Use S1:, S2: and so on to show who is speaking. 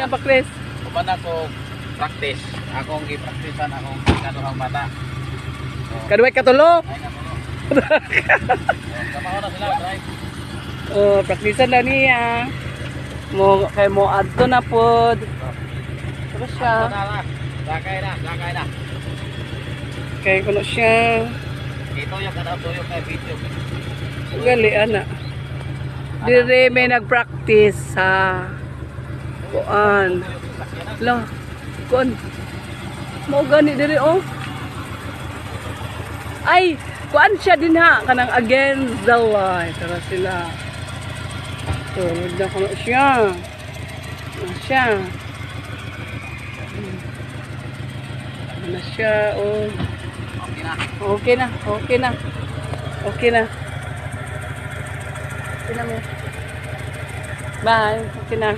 S1: ang paklis.
S2: Kuman ako practice. Akong gi-practicean akong kaduhang bata.
S1: Kaduway katulo.
S2: Ay na mo. Sama na sila, drive.
S1: Oh, praktisan na niya. Mo adto na pod. Tapos siya.
S2: Sakay na.
S1: Kay kuno siya.
S2: Ito yung kanatuyo kay video.
S1: Gali ana. Dire may nag-practice sa kuan. Lah, kuan. Mo gani dire oh. Ay, kuan siya din ha kanang against the light. Tara sila. Tulad na kuno siya. Siya. Ano siya oh.
S2: Okay na.
S1: Okay na. Okay na mo. Bye. Okay na.